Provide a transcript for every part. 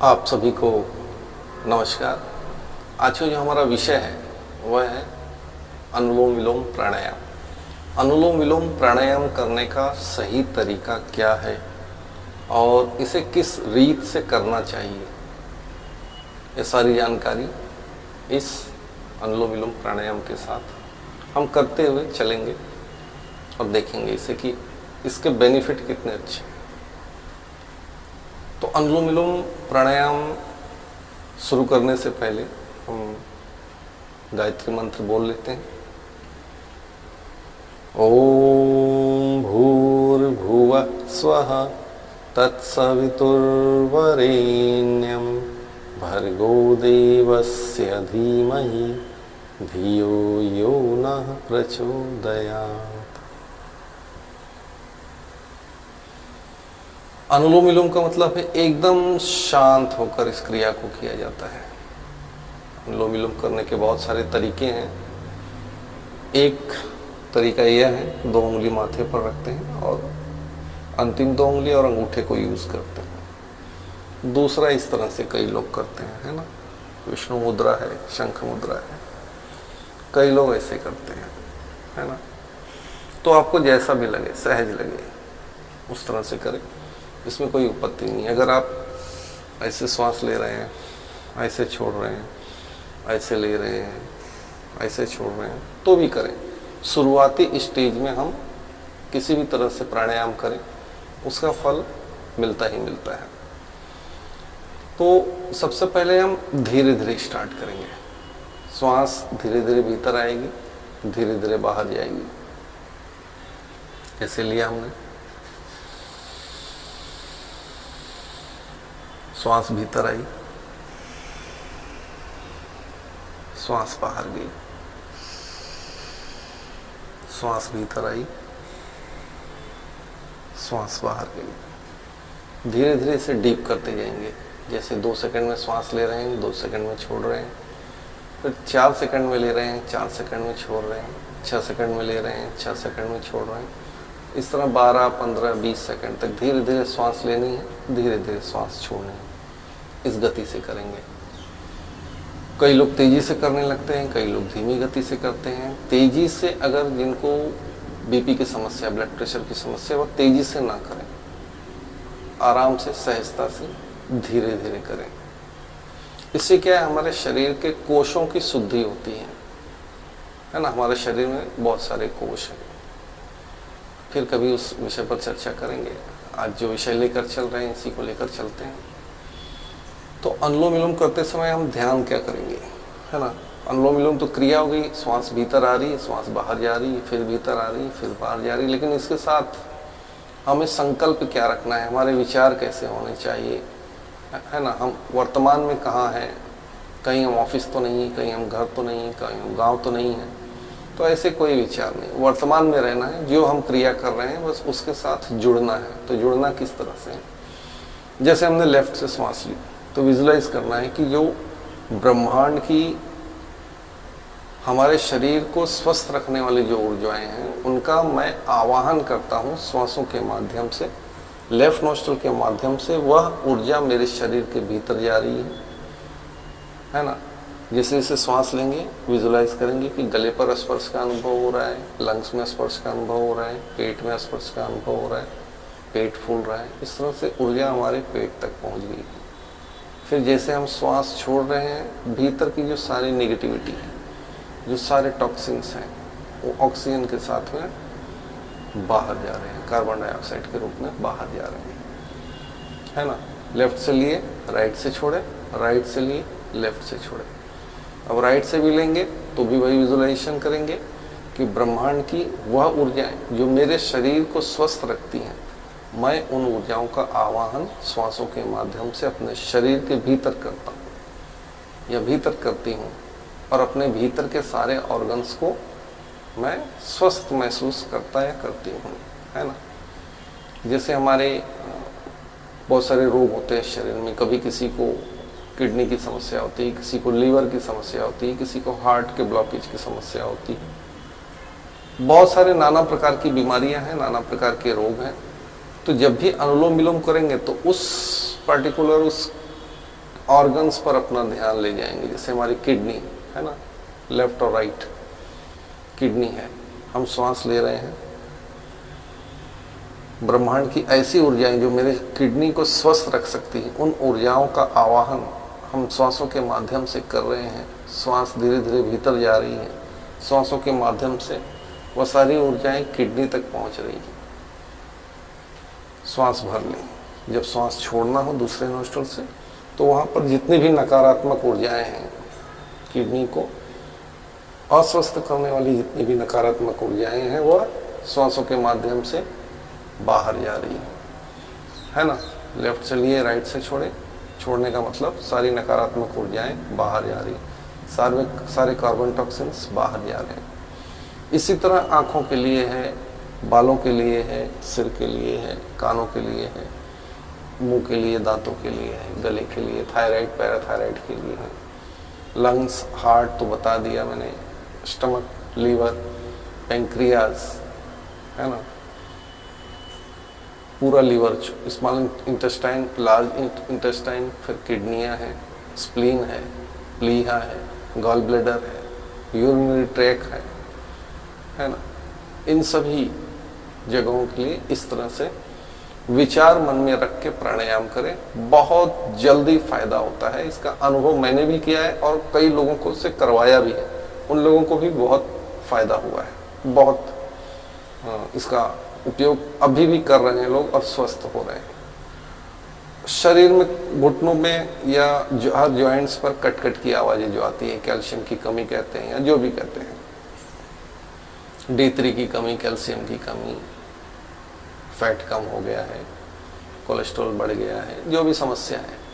आप सभी को नमस्कार। आज का जो हमारा विषय है वह है अनुलोम विलोम प्राणायाम। अनुलोम विलोम प्राणायाम करने का सही तरीका क्या है और इसे किस रीत से करना चाहिए, ये सारी जानकारी इस अनुलोम विलोम प्राणायाम के साथ हम करते हुए चलेंगे और देखेंगे इसे कि इसके बेनिफिट कितने अच्छे। तो अनुलोम विलोम प्राणायाम शुरू करने से पहले हम गायत्री मंत्र बोल लेते हैं। ओम भूर्भुवः स्वः तत्सवितुर्वरेण्यं भर्गो देवस्य धीमहि धियो यो नः प्रचोदयात्। अनुलोम विलोम का मतलब है एकदम शांत होकर इस क्रिया को किया जाता है। अनुलोम विलोम करने के बहुत सारे तरीके हैं। एक तरीका यह है, 2 उंगली माथे पर रखते हैं और अंतिम 2 उंगली और अंगूठे को यूज करते हैं। दूसरा इस तरह से कई लोग करते हैं, है ना, विष्णु मुद्रा है, शंख मुद्रा है, कई लोग ऐसे करते हैं, है ना। तो आपको जैसा भी लगे, सहज लगे, उस तरह से करें, इसमें कोई आपत्ति नहीं है। अगर आप ऐसे श्वास ले रहे हैं, ऐसे छोड़ रहे हैं, ऐसे ले रहे हैं, ऐसे छोड़ रहे हैं, तो भी करें। शुरुआती स्टेज में हम किसी भी तरह से प्राणायाम करें, उसका फल मिलता ही मिलता है। तो सबसे पहले हम धीरे धीरे स्टार्ट करेंगे। श्वास धीरे धीरे भीतर आएगी, धीरे धीरे बाहर जाएगी। ऐसे लिया हमने, श्वास भीतर आई, श्वास बाहर गई, श्वास भीतर आई, श्वास बाहर गई। धीरे धीरे इसे डीप करते जाएंगे। जैसे 2 सेकंड में श्वास ले रहे हैं, 2 सेकंड में छोड़ रहे हैं, फिर 4 सेकंड में ले रहे हैं, 4 सेकंड में छोड़ रहे हैं, 6 सेकंड में ले रहे हैं, 6 सेकंड में छोड़ रहे हैं। इस तरह 12, 15, 20 सेकंड तक धीरे धीरे श्वास लेनी है, धीरे धीरे श्वास छोड़नी है। इस गति से करेंगे। कई लोग तेजी से करने लगते हैं, कई लोग धीमी गति से करते हैं। तेजी से अगर जिनको बीपी की समस्या, ब्लड प्रेशर की समस्या, वह तेजी से ना करें, आराम से, सहजता से, धीरे धीरे करें। इससे क्या है, हमारे शरीर के कोशों की शुद्धि होती है ना। हमारे शरीर में बहुत सारे कोश हैं, फिर कभी उस विषय पर चर्चा करेंगे। आज जो विषय लेकर चल रहे हैं इसी को लेकर चलते हैं। तो अनुलोम विलोम करते समय हम ध्यान क्या करेंगे, है ना। अनुलोम विलोम तो क्रिया हो गई, श्वास भीतर आ रही है, श्वास बाहर जा रही है, फिर भीतर आ रही है, फिर बाहर जा रही है। लेकिन इसके साथ हमें संकल्प क्या रखना है, हमारे विचार कैसे होने चाहिए, है ना। हम वर्तमान में कहाँ हैं, कहीं हम ऑफिस तो नहीं है, कहीं हम घर तो नहीं है, कहीं हम गाँव तो नहीं है। तो ऐसे कोई विचार नहीं, वर्तमान में रहना है। जो हम क्रिया कर रहे हैं बस उसके साथ जुड़ना है। तो जुड़ना किस तरह से है, जैसे हमने लेफ्ट से श्वास ली तो विजुलाइज करना है कि जो ब्रह्मांड की हमारे शरीर को स्वस्थ रखने वाली जो ऊर्जाएं हैं उनका मैं आवाहन करता हूँ श्वासों के माध्यम से, लेफ्ट नोस्ट्रल के माध्यम से। वह ऊर्जा मेरे शरीर के भीतर जा रही है ना। जैसे जैसे श्वास लेंगे विजुलाइज करेंगे कि गले पर स्पर्श का अनुभव हो रहा है, लंग्स में स्पर्श का अनुभव हो रहा है, पेट में स्पर्श का अनुभव हो रहा है, पेट फूल रहा है। इस तरह से ऊर्जा हमारे पेट तक पहुँच गई। फिर जैसे हम श्वास छोड़ रहे हैं, भीतर की जो सारी नेगेटिविटी है, जो सारे टॉक्सिन्स हैं, वो ऑक्सीजन के साथ में बाहर जा रहे हैं, कार्बन डाइऑक्साइड के रूप में बाहर जा रहे हैं, है ना। लेफ्ट से लिए राइट से छोड़े, राइट से लिए लेफ्ट से छोड़े। अब राइट से भी लेंगे तो भी वही विजुलाइजेशन करेंगे कि ब्रह्मांड की वह ऊर्जाएं जो मेरे शरीर को स्वस्थ रखती हैं, मैं उन ऊर्जाओं का आवाहन श्वासों के माध्यम से अपने शरीर के भीतर करता हूँ या भीतर करती हूँ, और अपने भीतर के सारे ऑर्गन्स को मैं स्वस्थ महसूस करता या करती हूँ, है ना। जैसे हमारे बहुत सारे रोग होते हैं शरीर में। कभी किसी को किडनी की समस्या होती है, किसी को लीवर की समस्या होती है, किसी को हार्ट के ब्लॉकेज की समस्या होती है। बहुत सारे नाना प्रकार की बीमारियां हैं, नाना प्रकार के रोग हैं। तो जब भी अनुलोम विलोम करेंगे तो उस पर्टिकुलर उस ऑर्गन्स पर अपना ध्यान ले जाएंगे। जैसे हमारी किडनी है ना, लेफ्ट और राइट किडनी है, हम श्वास ले रहे हैं, ब्रह्मांड की ऐसी ऊर्जाएं जो मेरे किडनी को स्वस्थ रख सकती हैं, उन ऊर्जाओं का आवाहन हम श्वासों के माध्यम से कर रहे हैं। श्वास धीरे धीरे भीतर जा रही है, श्वासों के माध्यम से वह सारी ऊर्जाएं किडनी तक पहुंच रही हैं। श्वास भर लें, जब श्वास छोड़ना हो दूसरे नोस्ट्रल से, तो वहाँ पर जितनी भी नकारात्मक ऊर्जाएं हैं, किडनी को अस्वस्थ करने वाली जितनी भी नकारात्मक ऊर्जाएं हैं, वह श्वासों के माध्यम से बाहर जा रही है ना। लेफ्ट से लिए राइट से छोड़े, छोड़ने का मतलब सारी नकारात्मक ऊर्जाएं बाहर जा रही हैं, सारे कार्बन टॉक्सिन्स बाहर जा रहे हैं। इसी तरह आँखों के लिए है, बालों के लिए है, सिर के लिए है, कानों के लिए है, मुंह के लिए, दांतों के लिए है, गले के लिए, थायराइड पैराथायराइड के लिए है, लंग्स, हार्ट तो बता दिया मैंने, स्टमक, लीवर, पेंक्रियाज है ना, पूरा liver, small intestine, large intestine, फिर किडनियाँ हैं, स्प्लीन है, प्लीहा है, गॉल ब्लैडर है, यूरिनरी ट्रैक है ना। इन सभी जगहों के लिए इस तरह से विचार मन में रख के प्राणायाम करें, बहुत जल्दी फायदा होता है। इसका अनुभव मैंने भी किया है और कई लोगों को से करवाया भी है, उन लोगों को भी बहुत फायदा हुआ है, बहुत इसका उपयोग अभी भी कर रहे हैं लोग और स्वस्थ हो रहे हैं। शरीर में घुटनों में या हर जॉइंट्स पर कट कट की आवाज़ें जो आती है, कैल्शियम की कमी कहते हैं या जो भी कहते हैं, D3 की कमी, कैल्शियम की कमी, फैट कम हो गया है, कोलेस्ट्रॉल बढ़ गया है, जो भी समस्या है,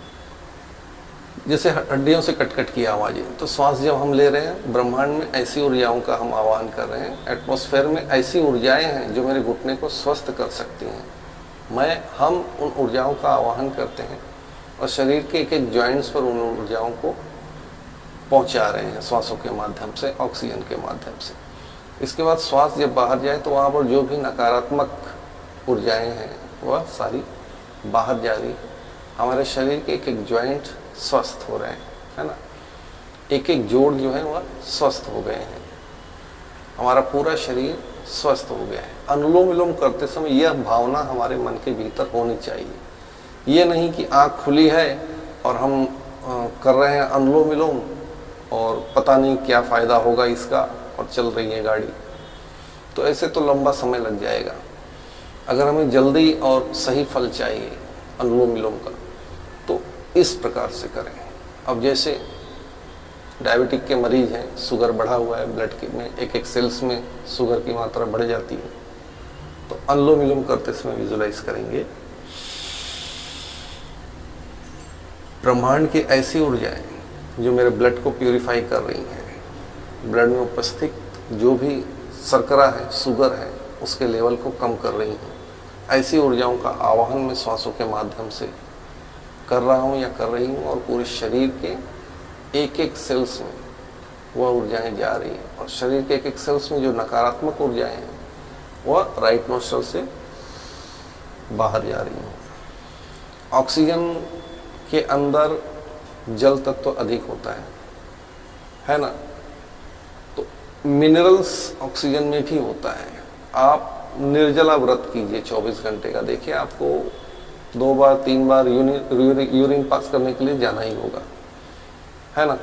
जैसे हड्डियों से कटकट की आवाज़ें, तो श्वास जब हम ले रहे हैं, ब्रह्मांड में ऐसी ऊर्जाओं का हम आह्वान कर रहे हैं, एटमॉस्फेयर में ऐसी ऊर्जाएं हैं जो मेरे घुटने को स्वस्थ कर सकती हैं। हम उन ऊर्जाओं का आवाहन करते हैं और शरीर के एक एक जॉइंट्स पर उन ऊर्जाओं को पहुंचा रहे हैं श्वासों के माध्यम से, ऑक्सीजन के माध्यम से। इसके बाद श्वास जब बाहर जाए तो वहाँ पर जो भी नकारात्मक ऊर्जाएं हैं वह सारी बाहर जा रही है। हमारे शरीर के एक एक जॉइंट स्वस्थ हो रहे हैं, है ना, एक एक जोड़ जो है वह स्वस्थ हो गए हैं, हमारा पूरा शरीर स्वस्थ हो गया है। अनुलोम विलोम करते समय यह भावना हमारे मन के भीतर होनी चाहिए। ये नहीं कि आँख खुली है और हम कर रहे हैं अनुलोम विलोम और पता नहीं क्या फ़ायदा होगा इसका और चल रही है गाड़ी, तो ऐसे तो लंबा समय लग जाएगा। अगर हमें जल्दी और सही फल चाहिए अनुलोम विलोम का, तो इस प्रकार से करें। अब जैसे डायबिटिक के मरीज हैं, शुगर बढ़ा हुआ है, ब्लड के में एक एक सेल्स में शुगर की मात्रा बढ़ जाती है, तो अनुलोम विलोम करते समय विजुलाइज करेंगे ब्रह्मांड की ऐसी ऊर्जाएं जो मेरे ब्लड को प्यूरिफाई कर रही हैं, ब्लड में उपस्थित जो भी शर्करा है, शुगर है, उसके लेवल को कम कर रही हैं। ऐसी ऊर्जाओं का आवाहन मैं श्वासों के माध्यम से कर रहा हूँ या कर रही हूँ और पूरे शरीर के एक एक सेल्स में वह ऊर्जाएं जा रही हैं और शरीर के एक एक सेल्स में जो नकारात्मक ऊर्जाएं हैं वह राइट नोस्ट्रल से बाहर जा रही हैं। ऑक्सीजन के अंदर जल तत्व अधिक होता है ना, तो मिनरल्स ऑक्सीजन में भी होता है। आप निर्जला व्रत कीजिए 24 घंटे का, देखिए आपको 2 बार 3 बार यूरिन पास करने के लिए जाना ही होगा, है ना।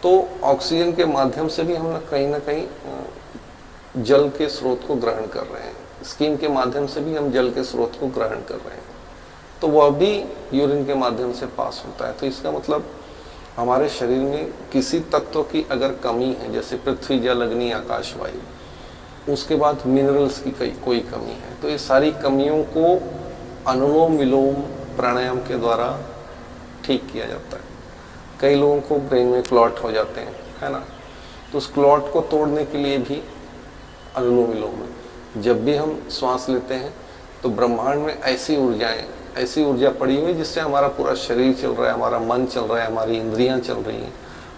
तो ऑक्सीजन के माध्यम से भी हम कहीं ना कहीं जल के स्रोत को ग्रहण कर रहे हैं, स्किन के माध्यम से भी हम जल के स्रोत को ग्रहण कर रहे हैं, तो वह भी यूरिन के माध्यम से पास होता है। तो इसका मतलब हमारे शरीर में किसी तत्व की अगर कमी है, जैसे पृथ्वी, जल, अग्नि, आकाश, वायु, उसके बाद मिनरल्स की कोई कमी है, तो ये सारी कमियों को अनुलोम विलोम प्राणायाम के द्वारा ठीक किया जाता है। कई लोगों को ब्रेन में क्लॉट हो जाते हैं, है ना, तो उस क्लॉट को तोड़ने के लिए भी अनुलोम विलोम है। जब भी हम श्वास लेते हैं तो ब्रह्मांड में ऐसी ऊर्जा पड़ी हुई जिससे हमारा पूरा शरीर चल रहा है, हमारा मन चल रहा है, हमारी इंद्रियां चल रही हैं,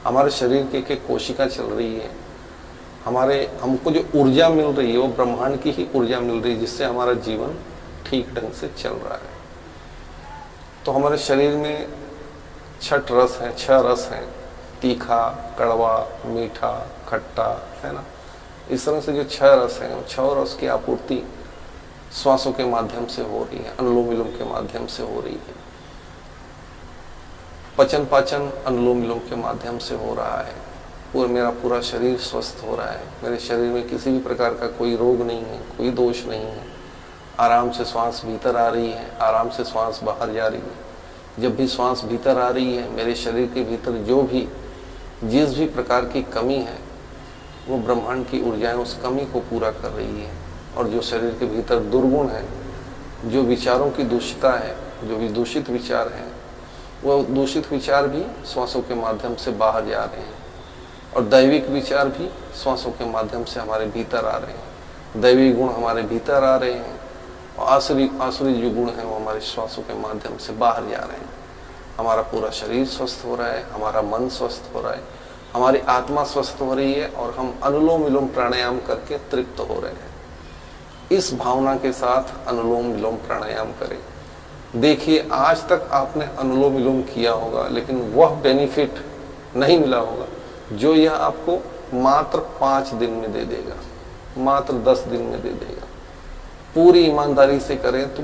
हमारे शरीर की एक एक कोशिका चल रही है, हमको जो ऊर्जा मिल रही है वो ब्रह्मांड की ही ऊर्जा मिल रही है, जिससे हमारा जीवन ठीक ढंग से चल रहा है। तो हमारे शरीर में छठ रस है, 6 रस हैं, तीखा, कड़वा, मीठा, खट्टा, है ना। इस तरह से जो 6 रस हैं, 6 रस की आपूर्ति श्वासों के माध्यम से हो रही है, अनुलोम विलोम के माध्यम से हो रही है। पचन पाचन अनुलोम विलोम के माध्यम से हो रहा है। मेरा पूरा शरीर स्वस्थ हो रहा है, मेरे शरीर में किसी भी प्रकार का कोई रोग नहीं है, कोई दोष नहीं है। आराम से श्वास भीतर आ रही है, आराम से श्वास बाहर जा रही है। जब भी श्वास भीतर आ रही है, मेरे शरीर के भीतर जिस भी प्रकार की कमी है, वो ब्रह्मांड की ऊर्जाएं उस कमी को पूरा कर रही है। और जो शरीर के भीतर दुर्गुण है, जो विचारों की दूषितता है, जो भी दूषित विचार हैं, वह दूषित विचार भी श्वासों के माध्यम से बाहर जा रहे हैं। और दैविक विचार भी श्वासों के माध्यम से हमारे भीतर आ रहे हैं। दैवी गुण हमारे भीतर आ रहे हैं और आसुरी जो गुण हैं वो हमारे श्वासों के माध्यम से बाहर जा रहे हैं। हमारा पूरा शरीर स्वस्थ हो रहा है, हमारा मन स्वस्थ हो रहा है, हमारी आत्मा स्वस्थ हो रही है और हम अनुलोम विलोम प्राणायाम करके तृप्त हो रहे हैं। इस भावना के साथ अनुलोम विलोम प्राणायाम करें। देखिए, आज तक आपने अनुलोम विलोम किया होगा, लेकिन वह बेनिफिट नहीं मिला होगा जो यह आपको मात्र 5 दिन में दे देगा, मात्र 10 दिन में दे देगा। पूरी ईमानदारी से करें तो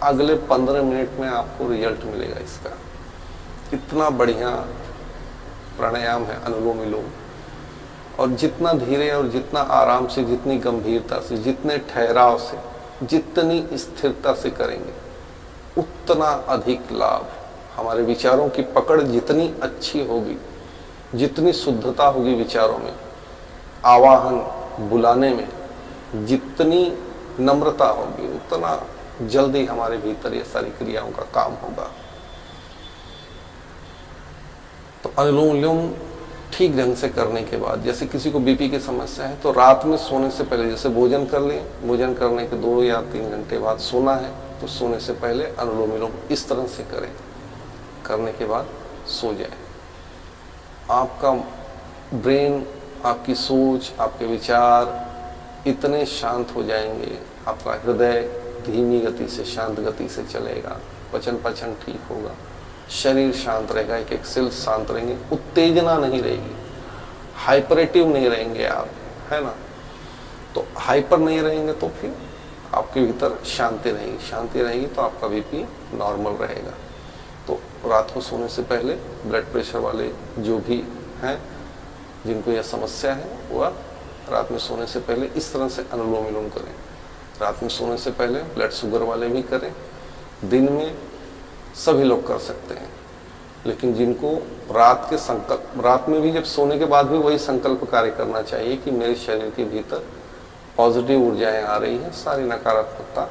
अगले 15 मिनट में आपको रिजल्ट मिलेगा इसका। इतना बढ़िया प्राणायाम है अनुलोम विलोम। और जितना धीरे और जितना आराम से, जितनी गंभीरता से, जितने ठहराव से, जितनी स्थिरता से करेंगे, उतना अधिक लाभ। हमारे विचारों की पकड़ जितनी अच्छी होगी, जितनी शुद्धता होगी विचारों में, आवाहन बुलाने में जितनी नम्रता होगी, उतना जल्दी हमारे भीतर ये सारी क्रियाओं का काम होगा। तो अनुलोम विलोम ठीक ढंग से करने के बाद, जैसे किसी को बीपी की समस्या है तो रात में सोने से पहले, जैसे भोजन कर लें, भोजन करने के 2 या 3 घंटे बाद सोना है तो सोने से पहले अनुलोम विलोम इस तरह से करें, करने के बाद सो जाए। आपका ब्रेन, आपकी सोच, आपके विचार इतने शांत हो जाएंगे, आपका हृदय धीमी गति से, शांत गति से चलेगा, पचन पाचन ठीक होगा, शरीर शांत रहेगा, एक एक सेल शांत रहेंगे, उत्तेजना नहीं रहेगी, हाइपरेटिव नहीं रहेंगे आप, है ना। तो हाइपर नहीं रहेंगे तो फिर आपके भीतर शांति रहेगी, शांति रहेगी तो आपका बीपी नॉर्मल रहेगा। तो रात को सोने से पहले ब्लड प्रेशर वाले जो भी हैं, जिनको यह समस्या है, वह रात में सोने से पहले इस तरह से अनुलोम विलोम करें। रात में सोने से पहले ब्लड शुगर वाले भी करें, दिन में सभी लोग कर सकते हैं। लेकिन जिनको रात में भी, जब सोने के बाद भी वही संकल्प कार्य करना चाहिए कि मेरे शरीर के भीतर पॉजिटिव ऊर्जाएं आ रही हैं, सारी नकारात्मकता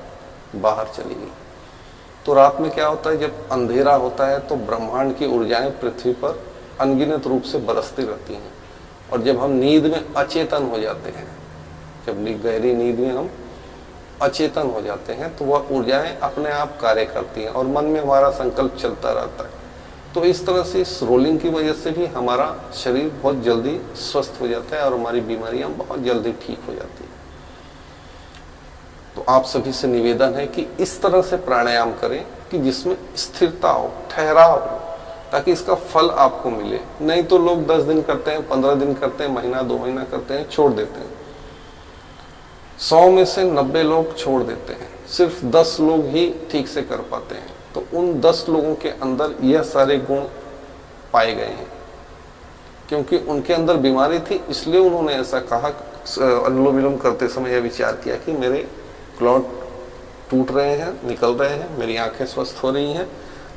बाहर चली गई। तो रात में क्या होता है, जब अंधेरा होता है तो ब्रह्मांड की ऊर्जाएं पृथ्वी पर अनगिनत रूप से बरसती रहती हैं। और जब हम नींद में अचेतन हो जाते हैं, जब गहरी नींद में हम अचेतन हो जाते हैं, तो वह ऊर्जाएं अपने आप कार्य करती हैं और मन में हमारा संकल्प चलता रहता है। तो इस तरह से इस रोलिंग की वजह से भी हमारा शरीर बहुत जल्दी स्वस्थ हो जाता है और हमारी बीमारियां बहुत जल्दी ठीक हो जाती है। तो आप सभी से निवेदन है कि इस तरह से प्राणायाम करें कि जिसमें स्थिरता हो, ठहराव हो, ताकि इसका फल आपको मिले। नहीं तो लोग 10 दिन करते हैं, 15 दिन करते हैं, महीना 2 महीना करते हैं, छोड़ देते हैं। 100 में से 90 लोग छोड़ देते हैं, सिर्फ 10 लोग ही ठीक से कर पाते हैं। तो उन 10 लोगों के अंदर यह सारे गुण पाए गए हैं, क्योंकि उनके अंदर बीमारी थी, इसलिए उन्होंने ऐसा कहा। अनुलोम विलोम करते समय यह विचार किया कि मेरे क्लॉट टूट रहे हैं, निकल रहे हैं, मेरी आंखें स्वस्थ हो रही हैं।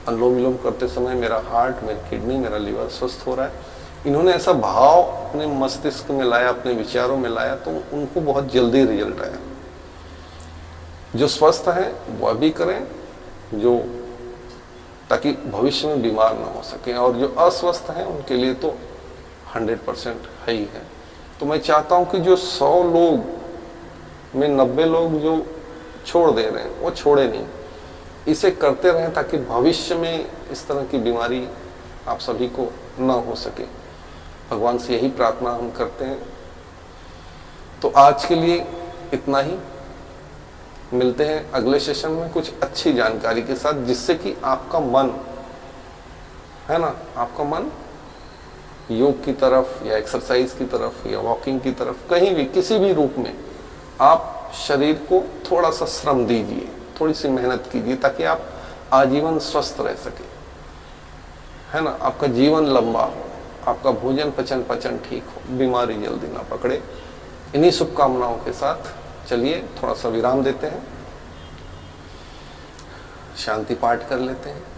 अनुलोम विलोम करते समय मेरा हार्ट, मेरी किडनी, मेरा लिवर स्वस्थ हो रहा है। इन्होंने ऐसा भाव अपने मस्तिष्क में लाया, अपने विचारों में लाया, तो उनको बहुत जल्दी रिजल्ट आया। जो स्वस्थ है वह भी करें, जो ताकि भविष्य में बीमार ना हो सके। और जो अस्वस्थ हैं उनके लिए तो 100% है ही है। तो मैं चाहता हूं कि जो 100 लोग में 90 लोग जो छोड़ दे रहे हैं वो छोड़े नहीं, इसे करते रहें, ताकि भविष्य में इस तरह की बीमारी आप सभी को ना हो सके। भगवान से यही प्रार्थना हम करते हैं। तो आज के लिए इतना ही। मिलते हैं अगले सेशन में कुछ अच्छी जानकारी के साथ, जिससे कि आपका मन, है है ना, आपका मन योग की तरफ या एक्सरसाइज की तरफ या वॉकिंग की तरफ, कहीं भी किसी भी रूप में आप शरीर को थोड़ा सा श्रम दीजिए, थोड़ी सी मेहनत कीजिए, ताकि आप आजीवन स्वस्थ रह सके, है ना, आपका जीवन लंबा हो, आपका भोजन पचन ठीक हो, बीमारी जल्दी ना पकड़े। इन्हीं शुभकामनाओं के साथ चलिए थोड़ा सा विराम देते हैं, शांति पाठ कर लेते हैं।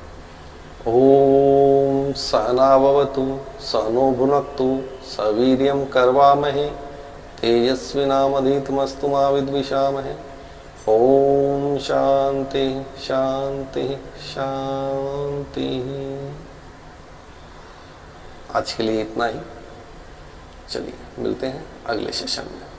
ओम सहनाववतु सहनो भुनक्तु सवीर्यं करवामहे तेजस्विनामधीतमस्तु मा विद्विषामहे। ओम शांति शांति शांति। आज के लिए इतना ही, चलिए मिलते हैं अगले सेशन में।